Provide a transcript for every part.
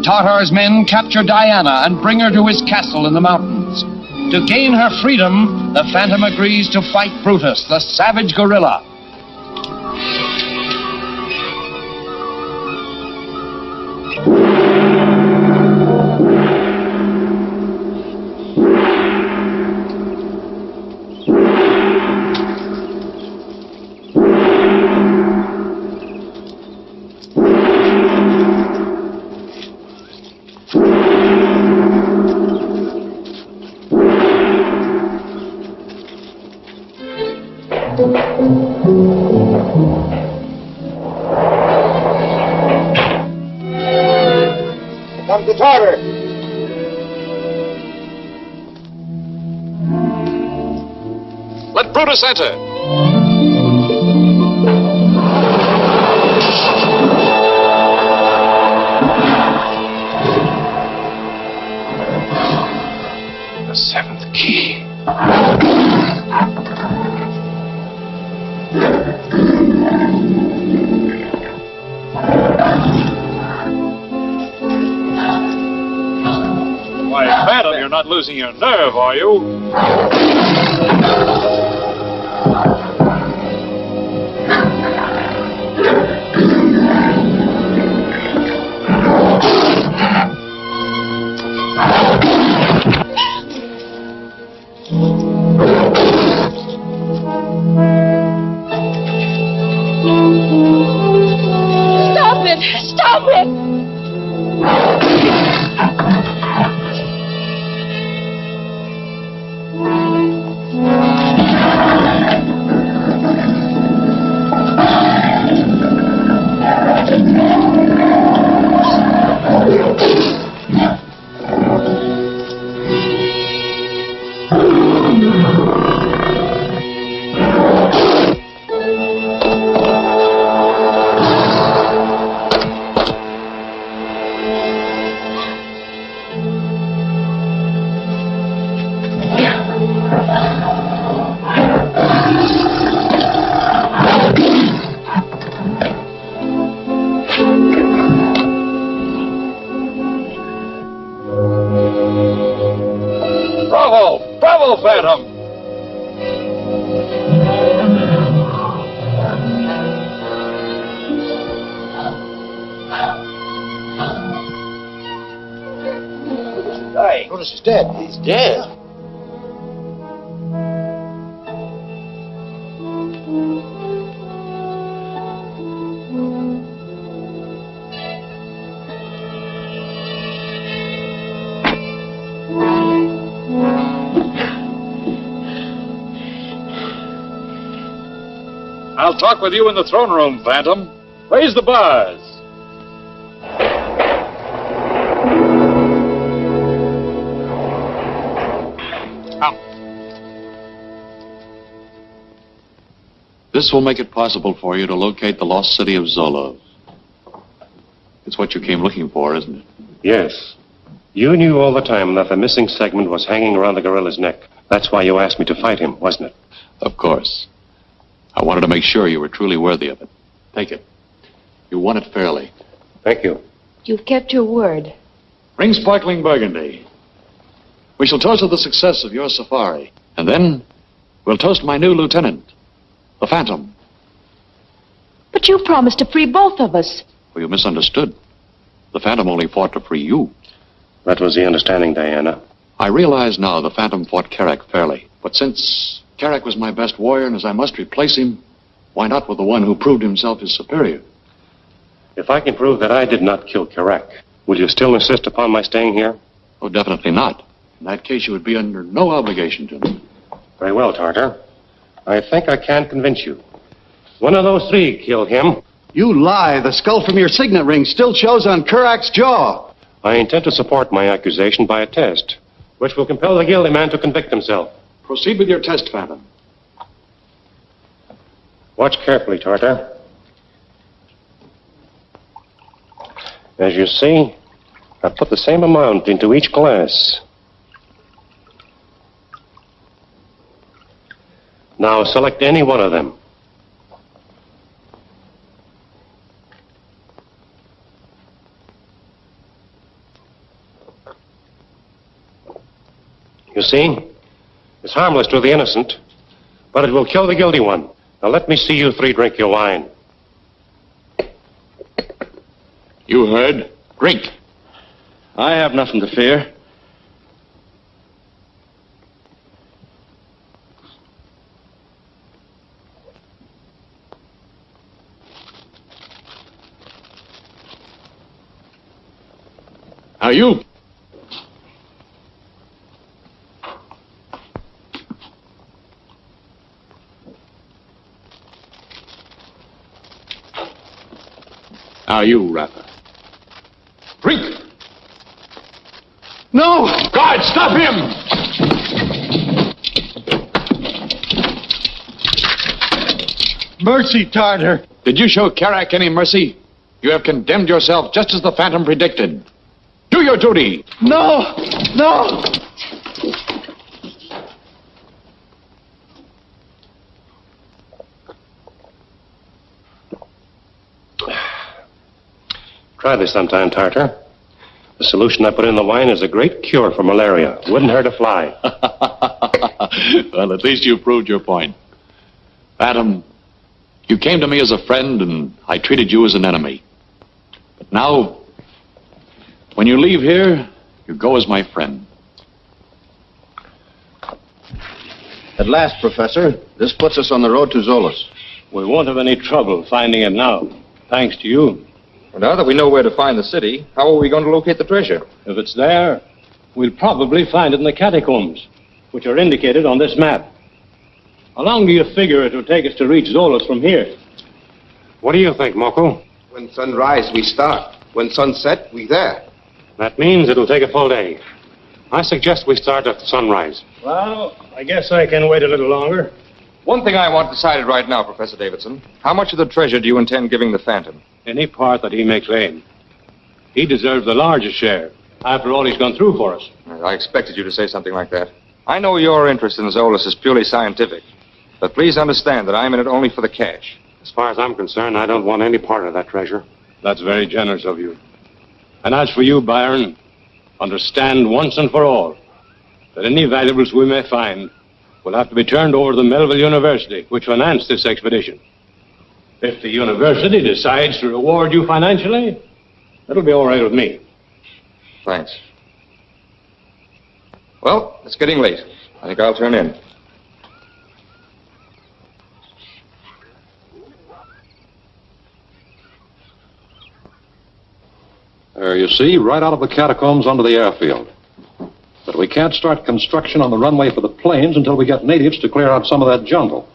Tartar's men capture Diana and bring her to his castle in the mountains. To gain her freedom, the Phantom agrees to fight Brutus, the savage gorilla. Come to Tartar. Let Brutus enter. The seventh key. Why, Phantom, you're not losing your nerve, are you? Stop it! Stop it! Bravo! Bravo, Phantom! Brutus is dead. He's dead. I'll talk with you in the throne room, Phantom. Raise the bars. Come. This will make it possible for you to locate the lost city of Zoloz. It's what you came looking for, isn't it? Yes. You knew all the time that the missing segment was hanging around the gorilla's neck. That's why you asked me to fight him, wasn't it? Of course. I wanted to make sure you were truly worthy of it. Take it. You won it fairly. Thank you. You've kept your word. Bring sparkling burgundy. We shall toast to the success of your safari. And then we'll toast my new lieutenant, the Phantom. But you promised to free both of us. Well, you misunderstood. The Phantom only fought to free you. That was the understanding, Diana. I realize now the Phantom fought Carrack fairly. But since Carrack was my best warrior, and as I must replace him, why not with the one who proved himself his superior? If I can prove that I did not kill Carrack, will you still insist upon my staying here? Oh, definitely not. In that case, you would be under no obligation to me. Very well, Tartar. I think I can convince you. One of those three killed him. You lie. The skull from your signet ring still shows on Carrack's jaw. I intend to support my accusation by a test, which will compel the guilty man to convict himself. Proceed with your test, Phantom. Watch carefully, Tartar. As you see, I put the same amount into each glass. Now select any one of them. You see? It's harmless to the innocent, but it will kill the guilty one. Now let me see you three drink your wine. You heard. Drink. I have nothing to fear. Now you. Now you, Rafa. Drink! No! Guard, stop him! Mercy, Tartar. Did you show Karak any mercy? You have condemned yourself just as the Phantom predicted. Do your duty! No! No! Try this sometime, Tartar. The solution I put in the wine is a great cure for malaria. Wouldn't hurt a fly. Well, at least you proved your point. Phantom, you came to me as a friend, and I treated you as an enemy. But now, when you leave here, you go as my friend. At last, Professor, this puts us on the road to Zoloz. We won't have any trouble finding it now, thanks to you. Well, now that we know where to find the city, how are we going to locate the treasure? If it's there, we'll probably find it in the catacombs, which are indicated on this map. How long do you figure it will take us to reach Zoloz from here? What do you think, Moko? When sunrise, we start. When sunset, we there. That means it'll take a full day. I suggest we start at sunrise. Well, I guess I can wait a little longer. One thing I want decided right now, Professor Davidson. How much of the treasure do you intend giving the Phantom? Any part that he may claim. He deserves the largest share, after all he's gone through for us. I expected you to say something like that. I know your interest in Zoloz is purely scientific, but please understand that I'm in it only for the cash. As far as I'm concerned, I don't want any part of that treasure. That's very generous of you. And as for you, Byron, understand once and for all that any valuables we may find will have to be turned over to the Melville University, which financed this expedition. If the university decides to reward you financially, that'll be all right with me. Thanks. Well, it's getting late. I think I'll turn in. You see, right out of the catacombs onto the airfield. But we can't start construction on the runway for the planes until we get natives to clear out some of that jungle.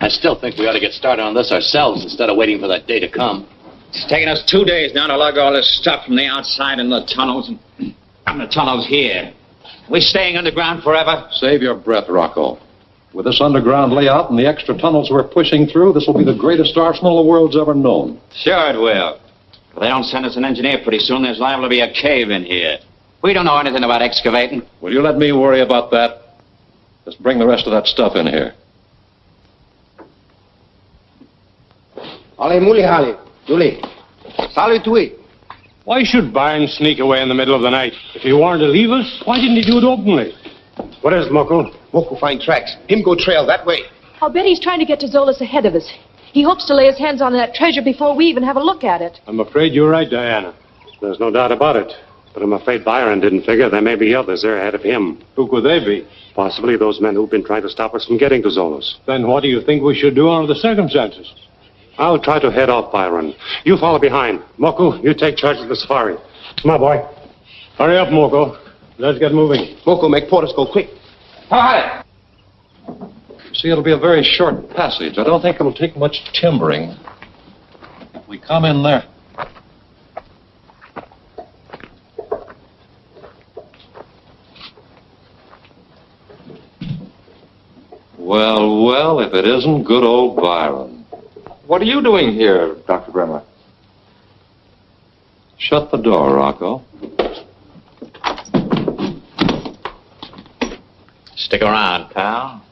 I still think we ought to get started on this ourselves instead of waiting for that day to come. It's taken us 2 days now to lug all this stuff from the outside in the tunnels and the tunnels here. We're staying underground forever? Save your breath, Rocco. With this underground layout and the extra tunnels we're pushing through, this will be the greatest arsenal the world's ever known. Sure it will. If they don't send us an engineer pretty soon, there's liable to be a cave in here. We don't know anything about excavating. Will you let me worry about that? Just bring the rest of that stuff in here. Why should Byron sneak away in the middle of the night? If he wanted to leave us, why didn't he do it openly? What is it, Moko? Moko find tracks. Him go trail that way. I'll bet he's trying to get to Zoloz ahead of us. He hopes to lay his hands on that treasure before we even have a look at it. I'm afraid you're right, Diana. There's no doubt about it. But I'm afraid Byron didn't figure there may be others there ahead of him. Who could they be? Possibly those men who've been trying to stop us from getting to Zoloz. Then what do you think we should do under the circumstances? I'll try to head off Byron. You follow behind. Moko, you take charge of the safari. Come on, boy. Hurry up, Moko. Let's get moving. Moko, make Portis go quick. Hi. See, it'll be a very short passage. I don't think it'll take much timbering. If we come in there. Well, well, if it isn't good old Byron. What are you doing here, Dr. Bremer? Shut the door, Rocco. Stick around, pal.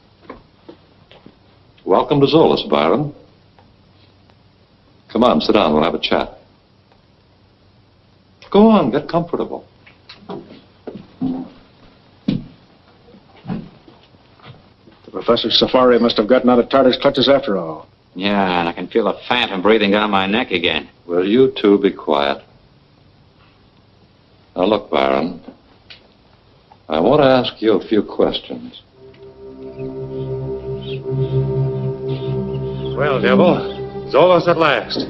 Welcome to Zoloz, Byron. Come on, sit down. We'll have a chat. Go on, get comfortable. Professor Safari must have gotten out of Tartar's clutches after all. Yeah, and I can feel the phantom breathing down my neck again. Will you two be quiet? Now look, Baron. I want to ask you a few questions. Well, Devil, Zoloz at last.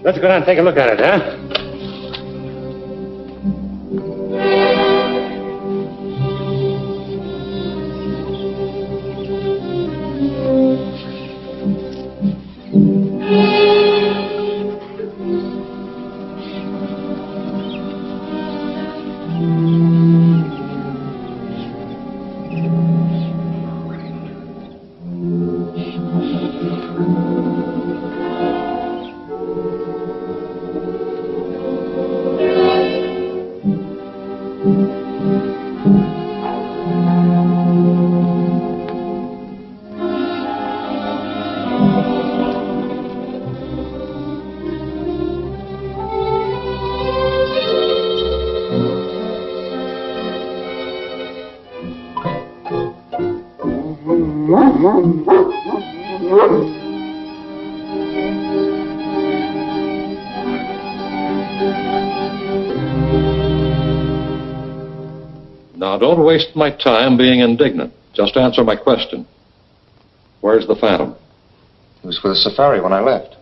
Let's go down and take a look at it, huh? Now, don't waste my time being indignant. Just answer my question. Where's the Phantom? He was with the Safari when I left.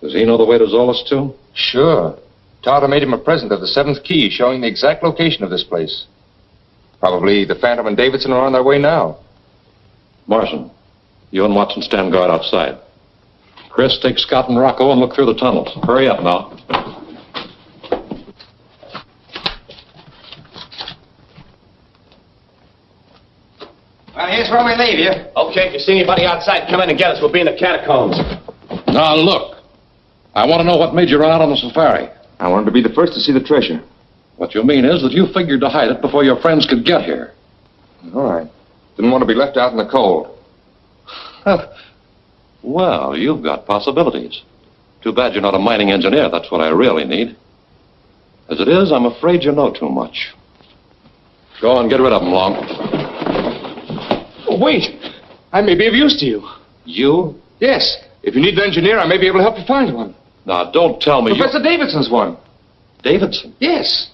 Does he know the way to Zoloz, too? Sure. Tartar made him a present of the 7th key showing the exact location of this place. Probably the Phantom and Davidson are on their way now. Marson, you and Watson stand guard outside. Chris, take Scott and Rocco and look through the tunnels. Hurry up now. Well, here's where we leave you. Okay, if you see anybody outside, come in and get us. We'll be in the catacombs. Now, look. I want to know what made you run out on the safari. I wanted to be the first to see the treasure. What you mean is that you figured to hide it before your friends could get here. All right. Didn't want to be left out in the cold. Well, you've got possibilities. Too bad you're not a mining engineer. That's what I really need. As it is, I'm afraid you know too much. Go on, get rid of them, Long. Oh, wait. I may be of use to you. You? Yes. If you need an engineer, I may be able to help you find one. Now, don't tell me Professor Davidson's one. Davidson? Yes.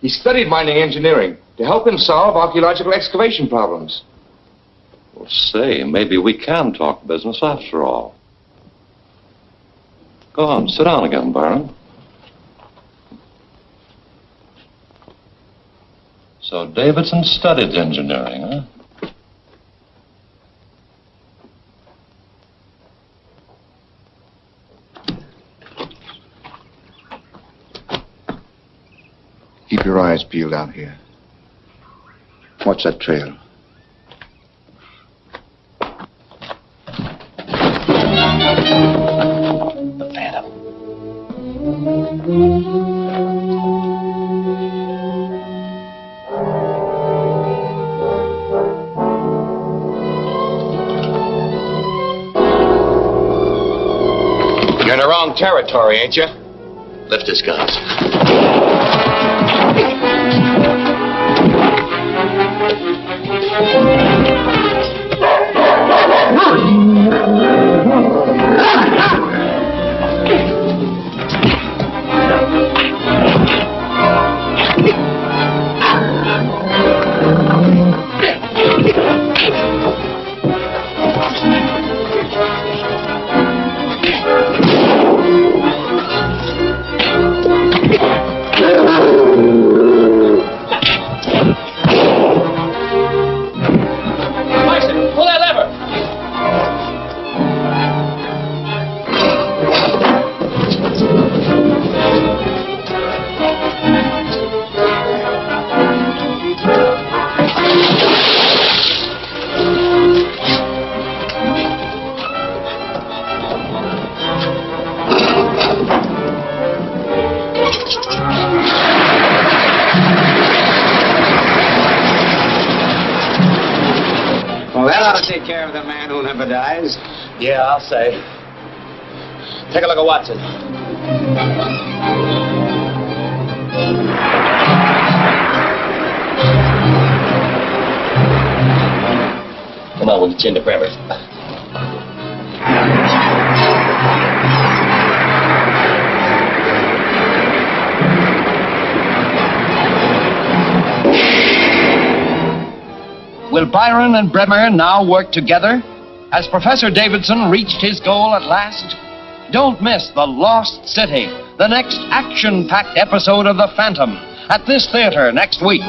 He studied mining engineering to help him solve archaeological excavation problems. Well, say, maybe we can talk business after all. Go on, sit down again, Baron. So Davidson studied engineering, huh? Keep your eyes peeled out here. Watch that trail. The Phantom. You're in the wrong territory, ain't you? Lift his guns. Well, that ought to take care of the man who never dies. Yeah, I'll say. Take a look at Watson. Come on, down with the chin to Bremer. Will Byron and Bremer now work together? Has Professor Davidson reached his goal at last? Don't miss The Lost City, the next action-packed episode of The Phantom, at this theater next week.